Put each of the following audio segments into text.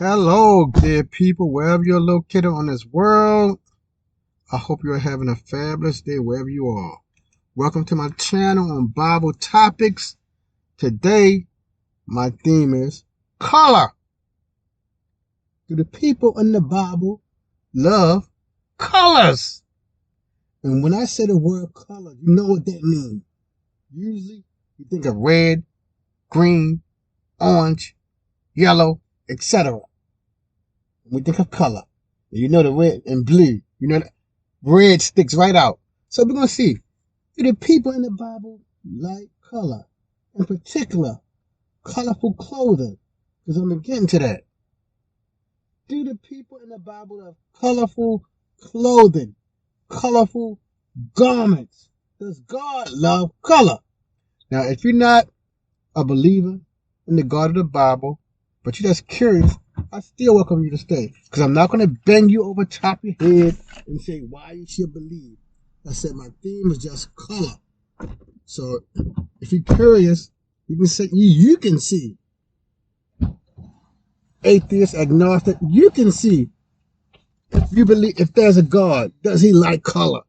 Hello, dear people, wherever you're located on this world. I hope you're having a fabulous day wherever you are. Welcome to my channel on Bible topics. Today, my theme is color. Do the people in the Bible love colors? And when I say the word color, you know what that means. Usually, you think of red, green, orange, yellow, etc. When we think of color, you know the red and blue. You know that red sticks right out. So we're going to see, do the people in the Bible like color? In particular, colorful clothing. Because I'm going to get into that. Do the people in the Bible have colorful clothing? Colorful garments? Does God love color? Now, if you're not a believer in the God of the Bible, but you're just curious, I still welcome you to stay. Because I'm not going to bend you over top your head and say why you should believe. I said my theme is just color. So if you're curious, you can say you can see. Atheist, agnostic, you can see if you believe if there's a God, does he like color?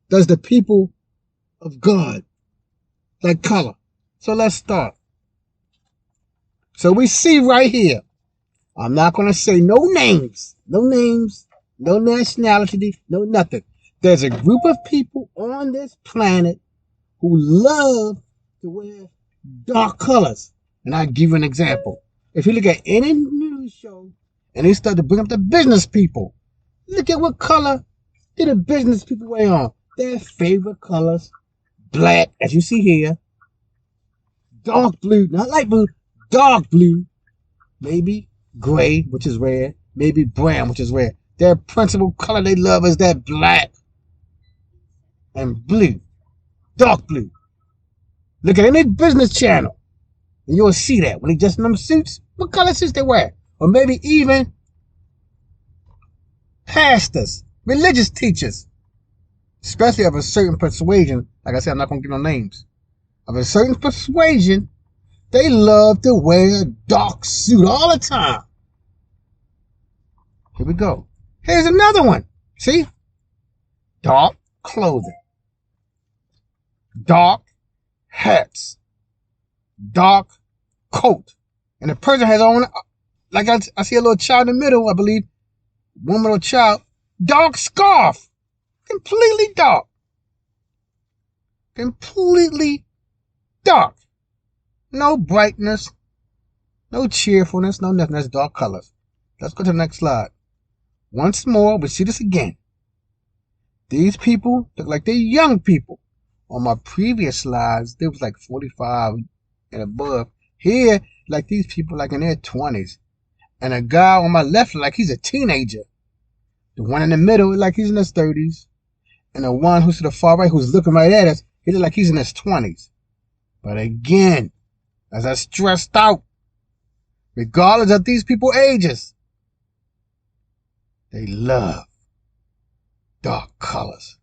Does the people of God like color? So let's start. So we see right here. I'm not going to say no names, no nationality, no nothing. There's a group of people on this planet who love to wear dark colors. And I'll give you an example. If you look at any news show and they start to bring up the business people, look at what color do the business people wear on. Their favorite colors, black, as you see here, dark blue, not light blue, dark blue, maybe gray, which is red, maybe brown, which is red. Their principal color they love is that black and blue, dark blue. Look at any business channel, and you'll see that when they dress in them suits, what color suits they wear. Or maybe even pastors, religious teachers, especially of a certain persuasion. Like I said, I'm not going to give no names. Of a certain persuasion, they love to wear a dark suit all the time. Here we go. Here's another one. See? Dark clothing. Dark hats. Dark coat. And the person has on, like I see a little child in the middle, I believe. Woman or child. Dark scarf. Completely dark. Completely dark. No brightness. No cheerfulness. No nothing. That's dark colors. Let's go to the next slide. Once more, we see this again. These people look like they're young people. On my previous slides, they was like 45 and above. Here, like these people like in their 20s. And a guy on my left like he's a teenager. The one in the middle like he's in his 30s. And the one who's to the far right who's looking right at us, he look like he's in his 20s. But again, as I stressed out, regardless of these people's ages, they love dark colors.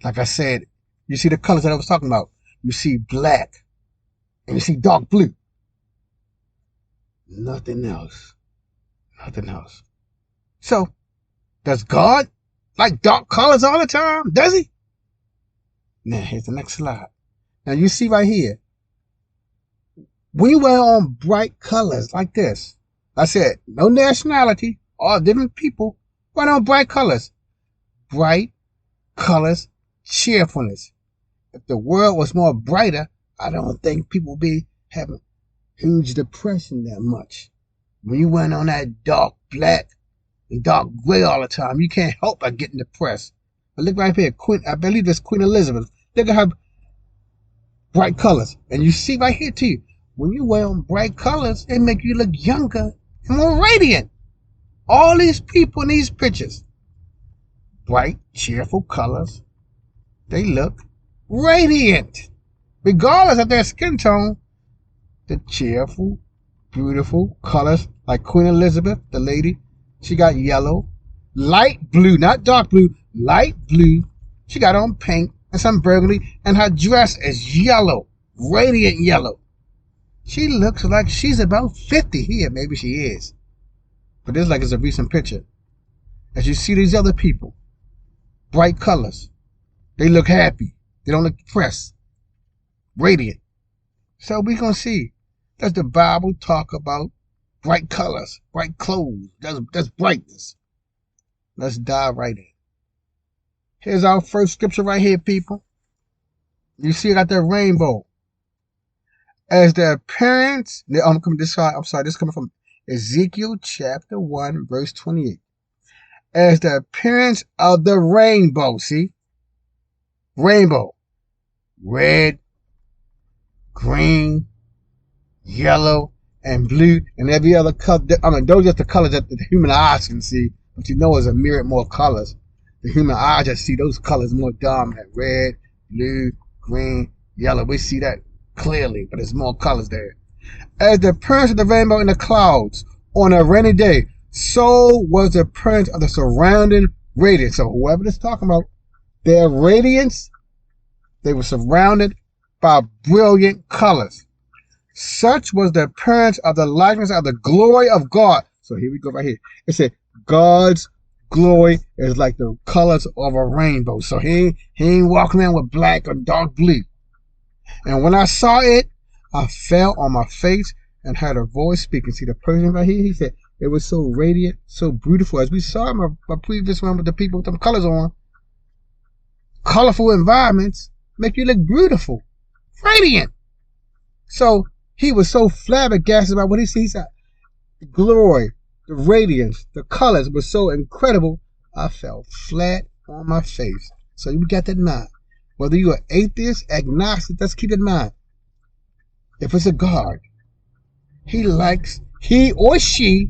Like I said, you see the colors that I was talking about. You see black and you see dark blue. Nothing else. Nothing else. So, does God like dark colors all the time? Does he? Now, here's the next slide. Now, you see right here. When you wear on bright colors like this, I said, no nationality, all different people, wear on bright colors. Bright colors, cheerfulness. If the world was more brighter, I don't think people would be having huge depression that much. When you went on that dark black and dark gray all the time, you can't help but getting depressed. But look right here, I believe it's Queen Elizabeth. Look at her bright colors. And you see right here too, when you wear on bright colors, they make you look younger and more radiant. All these people in these pictures, bright, cheerful colors, they look radiant. Regardless of their skin tone, the cheerful, beautiful colors, like Queen Elizabeth, the lady, she got yellow, light blue, not dark blue, light blue. She got on pink and some burgundy, and her dress is yellow, radiant yellow. She looks like she's about 50 here, maybe she is. But this like it's a recent picture. As you see these other people, bright colors. They look happy. They don't look depressed. Radiant. So we're going to see. Does the Bible talk about bright colors, bright clothes? That's brightness. Let's dive right in. Here's our first scripture right here, people. You see it got that rainbow. As the appearance, this is coming from Ezekiel chapter 1, verse 28. As the appearance of the rainbow, see? Rainbow. Red, green, yellow, and blue, and every other color. Those are just the colors that the human eyes can see, but you know, as a myriad more colors. The human eye just see those colors more dominant. Red, blue, green, yellow. We see that clearly, but there's more colors there. As the appearance of the rainbow in the clouds on a rainy day, so was the appearance of the surrounding radiance. So whoever is talking about their radiance, they were surrounded by brilliant colors. Such was the appearance of the likeness of the glory of God. So here we go right here. It said God's glory is like the colors of a rainbow. So he ain't walking around with black or dark blue. And when I saw it, I fell on my face and heard a voice speaking. See the person right here? He said it was so radiant, so beautiful. As we saw in my previous one with the people with them colors on. Colorful environments make you look beautiful, radiant. So he was so flabbergasted about what he sees. The glory, the radiance, the colors were so incredible, I fell flat on my face. So you got that in mind. Whether you're an atheist, agnostic, let's keep it in mind. If it's a God, he or she,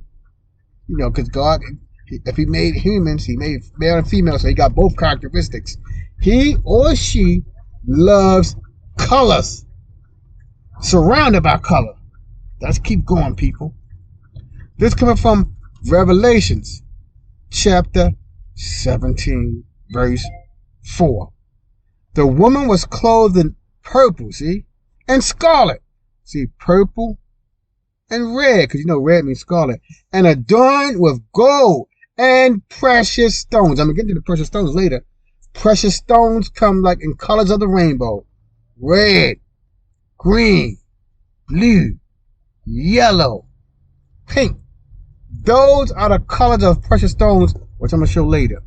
because God, if he made humans, he made male and female, so he got both characteristics. He or she loves colors. Surrounded by color. Let's keep going, people. This coming from Revelations chapter 17, verse 4. The woman was clothed in purple, see, and scarlet. See, purple and red, because red means scarlet, and adorned with gold and precious stones. I'm going to get into the precious stones later. Precious stones come like in colors of the rainbow. Red, green, blue, yellow, pink. Those are the colors of precious stones, which I'm going to show later.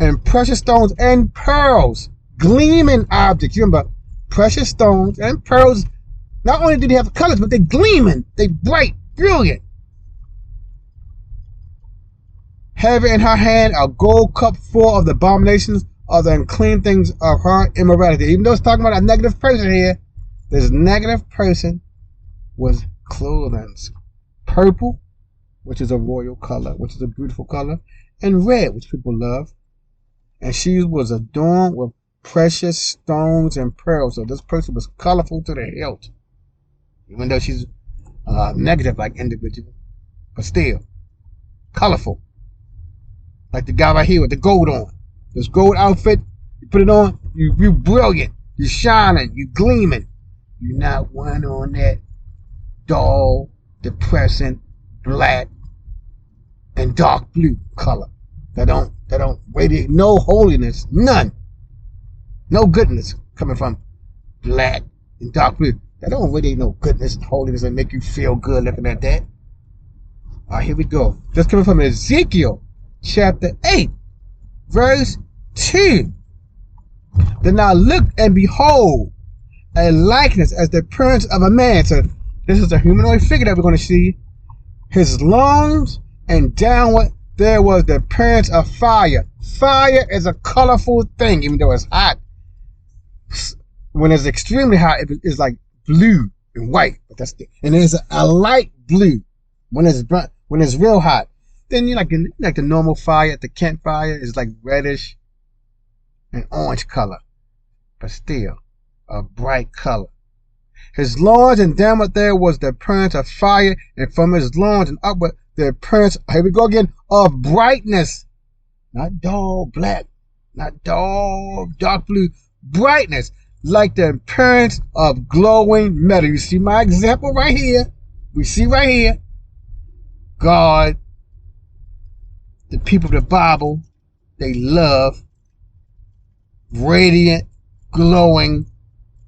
And precious stones and pearls, gleaming objects. You remember, precious stones and pearls, not only do they have colors, but they're gleaming. They're bright, brilliant. Having in her hand a gold cup full of the abominations of the unclean things of her immorality. Even though it's talking about a negative person here, this negative person was clothed in purple, which is a royal color, which is a beautiful color, and red, which people love. And she was adorned with precious stones and pearls. So this person was colorful to the hilt. Even though she's negative like individual, but still colorful. Like the guy right here with the gold on. This gold outfit, you put it on, you brilliant, you shining, you gleaming. You're not one on that dull, depressing, black, and dark blue color. That don't radiate no holiness, none. No goodness coming from black and dark blue. That don't radiate no goodness and holiness and make you feel good looking at that. Alright, here we go. This coming from Ezekiel chapter 8, verse 2. Then I looked and behold a likeness as the appearance of a man. So this is a humanoid figure that we're going to see. His lungs and downward there was the appearance of fire. Fire is a colorful thing, even though it's hot. When it's extremely hot, it's like blue and white. But and there's a light blue when it's real hot. Then you like the normal fire at the campfire is like reddish and orange color, but still a bright color. His loins and downward there was the appearance of fire, and from his loins and upward the appearance, here we go again, of brightness. Not dull black, not dull dark blue, brightness, like the appearance of glowing metal. You see my example right here. We see right here. God, the people of the Bible, they love radiant, glowing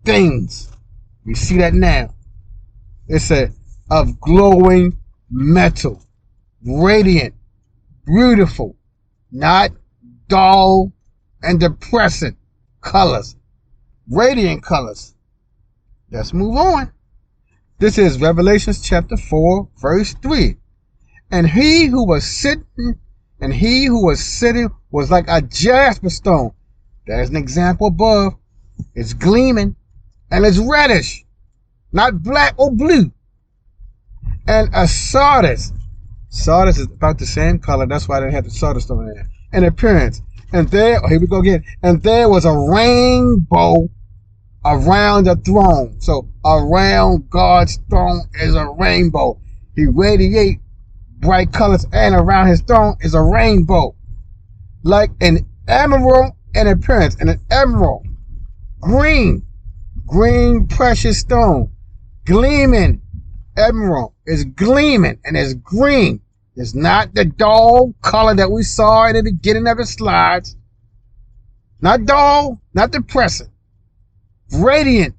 things. We see that now. It's of glowing metal, radiant, beautiful, not dull and depressing colors, radiant colors. Let's move on. This is Revelation chapter 4, verse 3. And he who was sitting was like a jasper stone. There's an example above. It's gleaming and it's reddish, not black or blue. And a sardis. Sardis is about the same color. That's why they have the sardis on there. In appearance. And there, here we go again. And there was a rainbow around the throne. So around God's throne is a rainbow. He radiates bright colors, and around his throne is a rainbow. Like an emerald in appearance. And an emerald. Green precious stone. Gleaming. Emerald is gleaming and it's green. It's not the dull color that we saw in the beginning of the slides. Not dull, not depressing. Radiant.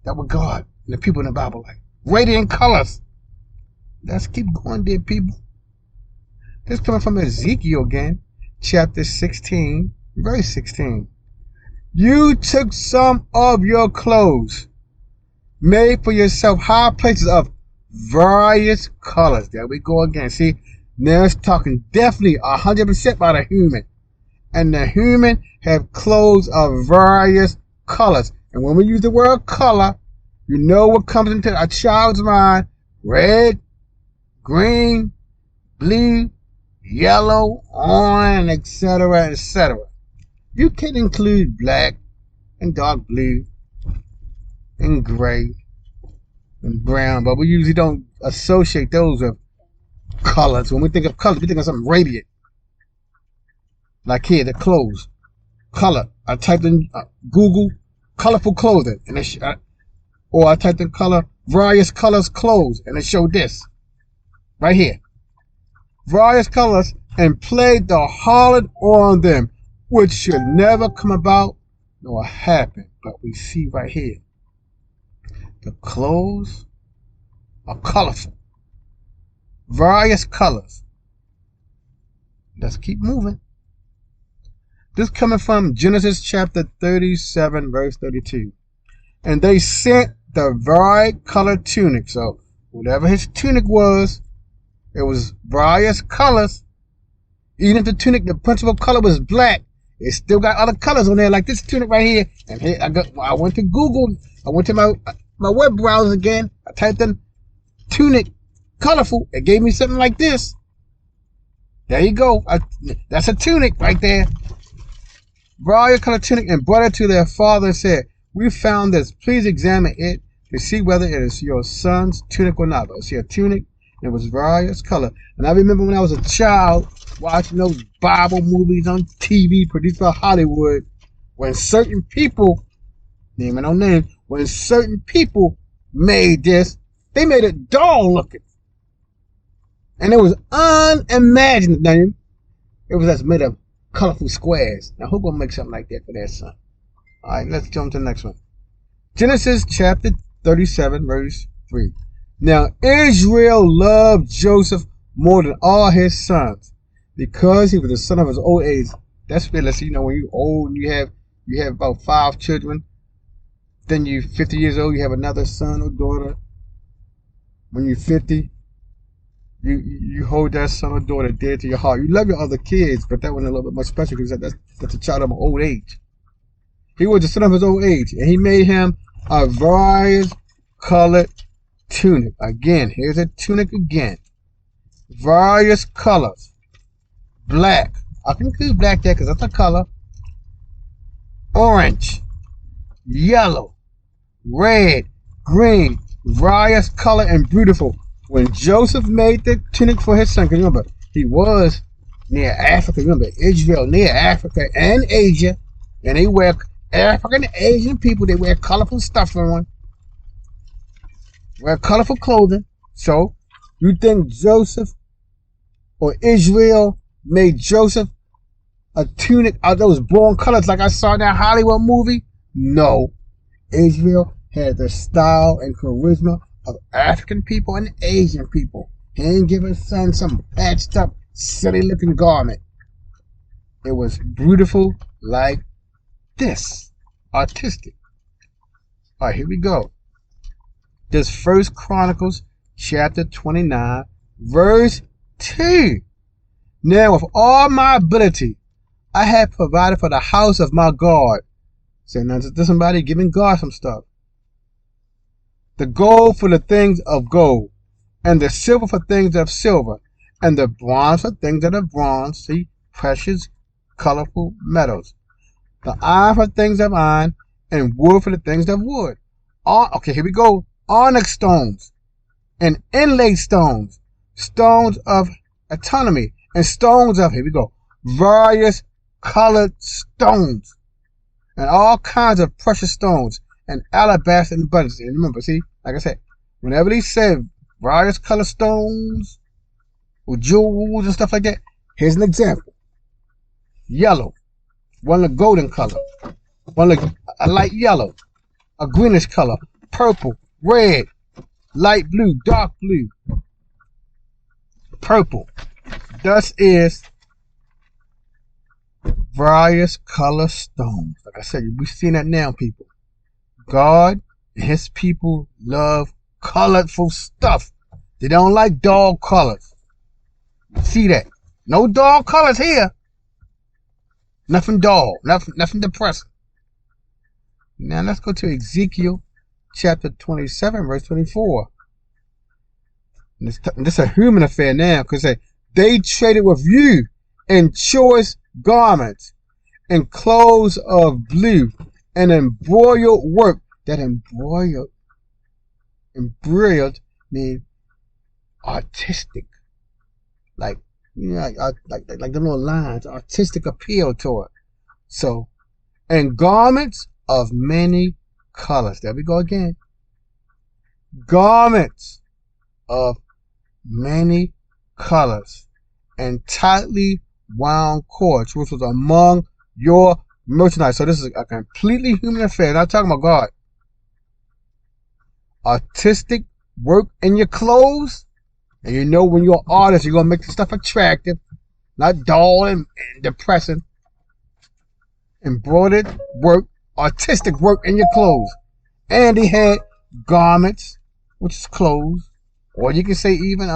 That what God and the people in the Bible like. Radiant colors. Let's keep going, dear people. This coming from Ezekiel again, chapter 16, verse 16. You took some of your clothes, made for yourself high places of various colors. There we go again. See, now it's talking definitely 100% about a human. And the human have clothes of various colors. And when we use the word color, you know what comes into a child's mind. Red, green, blue, yellow, orange, etc., etc. You can include black and dark blue and gray and brown, but we usually don't associate those with colors. When we think of colors, we think of something radiant. Like here, the clothes. Color. I typed in Google colorful clothing, and or I typed in color, various colors clothes, and it showed this. Right here. Various colors, and played the harlot on them, which should never come about nor happen. But we see right here. The clothes are colorful. Various colors. Let's keep moving. This coming from Genesis chapter 37, verse 32. And they sent the varied-colored tunic. So whatever his tunic was, it was various colors. Even if the tunic, the principal color was black, it still got other colors on there, like this tunic right here. And here I went to Google. I went to my web browser again. I typed in tunic colorful. It gave me something like this. There you go. That's a tunic right there. Various colored tunic, and brought it to their father and said, we found this. Please examine it to see whether it is your son's tunic or not. But it's your tunic. It was various color. And I remember when I was a child watching those Bible movies on TV produced by Hollywood, when certain people, name and no name, when certain people made this, they made it dull looking. And it was unimaginable. It was just made of colorful squares. Now, who's going to make something like that for their son? All right, let's jump to the next one. Genesis chapter 37, verse 3. Now, Israel loved Joseph more than all his sons, because he was the son of his old age. That's really, you know, when you're old and you have about 5 children, then you're 50 years old, you have another son or daughter. When you're 50, you hold that son or daughter dear to your heart. You love your other kids, but that one a little bit more special because that's a child of an old age. He was the son of his old age, and he made him a various colored tunic. Again, here's a tunic again. Various colors. Black. I can include black there because that's a color. Orange. Yellow. Red. Green. Various color and beautiful. When Joseph made the tunic for his son, because remember, he was near Africa. Remember, Israel near Africa and Asia. And they wear, African and Asian people, they wear colorful stuff on. Wear colorful clothing. So, you think Joseph Or Israel made Joseph a tunic of those born colors like I saw in that Hollywood movie? No. Israel had the style and charisma of African people and Asian people. He didn't give his son some patched up, silly looking garment. It was beautiful like this. Artistic. Alright, here we go. This First Chronicles chapter 29, verse 2. Now with all my ability, I have provided for the house of my God. So now there's somebody giving God some stuff. The gold for the things of gold, and the silver for things of silver, and the bronze for things that are bronze. See, precious, colorful metals. The iron for things of iron, and wood for the things of wood. Okay, here we go. Onyx stones, and inlaid stones, stones of autonomy, and stones of, here we go, various colored stones, and all kinds of precious stones, and alabaster in abundance. And remember, see, like I said, whenever they said various colored stones, or jewels and stuff like that, here's an example. Yellow, one of golden color, one of a light yellow, a greenish color, purple, red, light blue, dark blue, purple. Thus is various color stones. Like I said, we're seeing that now, people. God and his people love colorful stuff. They don't like dull colors. See that? No dull colors here. Nothing dull. Nothing depressing. Now let's go to Ezekiel chapter 27, verse 24. And this is a human affair now, because they traded with you in choice garments and clothes of blue and embroidered work. That embroidered means artistic, like, you know, like the little lines, artistic appeal to it. So, and garments of many colors. There we go again. Garments of many colors and tightly wound cords, which was among your merchandise. So this is a completely human affair. Not talking about God. Artistic work in your clothes. And you know, when you're an artist, you're going to make the stuff attractive, not dull and depressing. Embroidered work, artistic work in your clothes. And he had garments, which is clothes. Or you can say even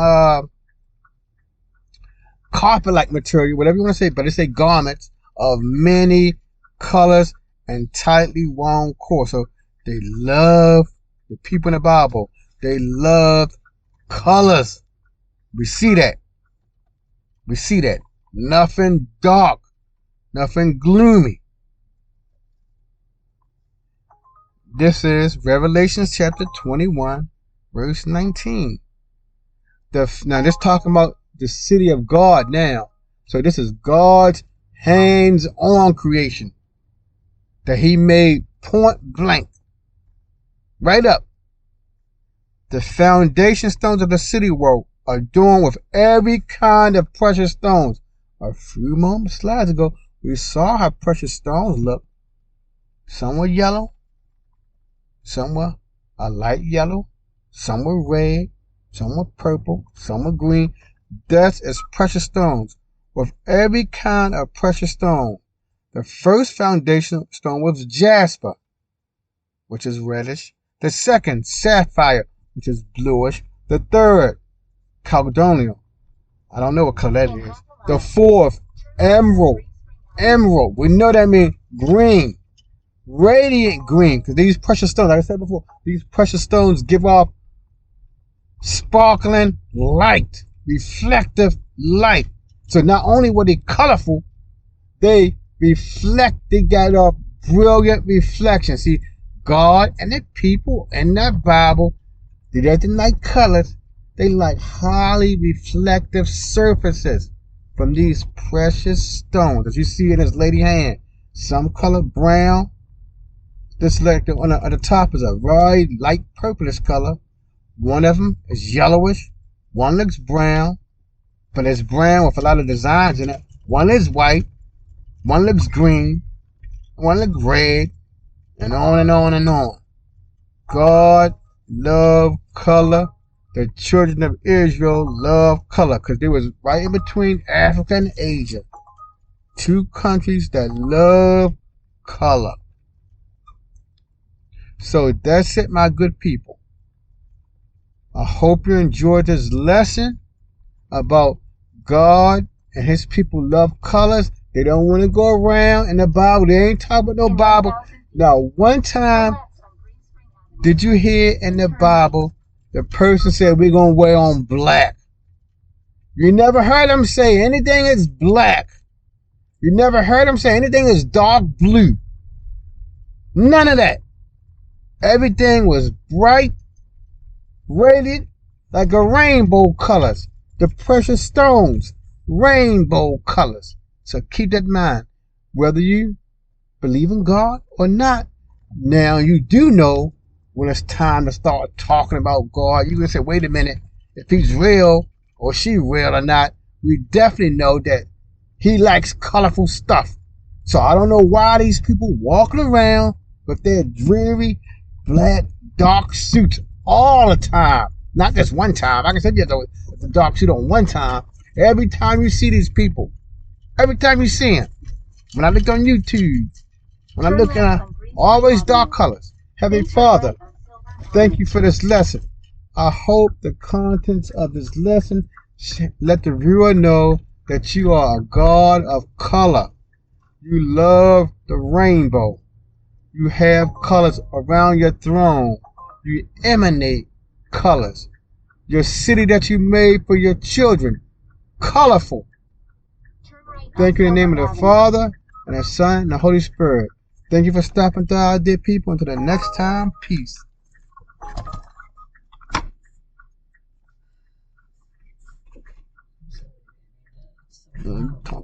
carpet-like material, whatever you want to say, but they say garments of many colors and tightly wound cords. So they love, the people in the Bible, they love colors. We see that. We see that. Nothing dark, nothing gloomy. This is Revelation chapter 21, verse 19. Now this talking about the city of God now. So this is God's hands-on creation that he made point blank. Right up. The foundation stones of the city were adorned with every kind of precious stones. A few slides ago, we saw how precious stones look. Some were yellow, some were a light yellow, some were red, some were purple, some were green. That is precious stones. With every kind of precious stone. The first foundation stone was jasper, which is reddish. The second, sapphire, which is bluish. The third, chalcedonian. I don't know what color that is. The fourth, emerald. Emerald. We know that means green. Radiant green. Because these precious stones, like I said before, these precious stones give off sparkling light. Reflective light. So not only were they colorful, they got a brilliant reflection. See, God and the people in that Bible, they didn't like colors. They like highly reflective surfaces from these precious stones. As you see in this lady's hand, some color brown. This like on the top is a very light purplish color. One of them is yellowish. One looks brown. but it's brown with a lot of designs in it. One is white, one looks green, one looks red, and on and on and on. God loved color. The children of Israel loved color because they was right in between Africa and Asia. Two countries that love color. So that's it, my good people. I hope you enjoyed this lesson about God and his people love colors. They don't want to go around in the Bible. They ain't talking about no Bible. Now, one time, did you hear in the Bible the person said we're going to wear on black? You never heard them say anything is black. You never heard them say anything is dark blue. None of that. Everything was bright, radiant, like a rainbow colors. The precious stones, rainbow colors. So keep that in mind. Whether you believe in God or not, now you do know when it's time to start talking about God. You can say, wait a minute, if he's real or she real or not, we definitely know that he likes colorful stuff. So I don't know why these people walking around with their dreary, black, dark suits all the time. Not just one time. Like I said, you have the dark suit on one time. Every time you see these people, every time you see them, when I look on YouTube, when I look at always dark colors. Heavenly Father, thank you for this lesson. I hope the contents of this lesson let the viewer know that you are a God of color. You love the rainbow. You have colors around your throne. You emanate colors. Your city that you made for your children, colorful. Thank you in the name of the Father, and the Son, and the Holy Spirit. Thank you for stopping through our dear people. Until the next time, peace. Talk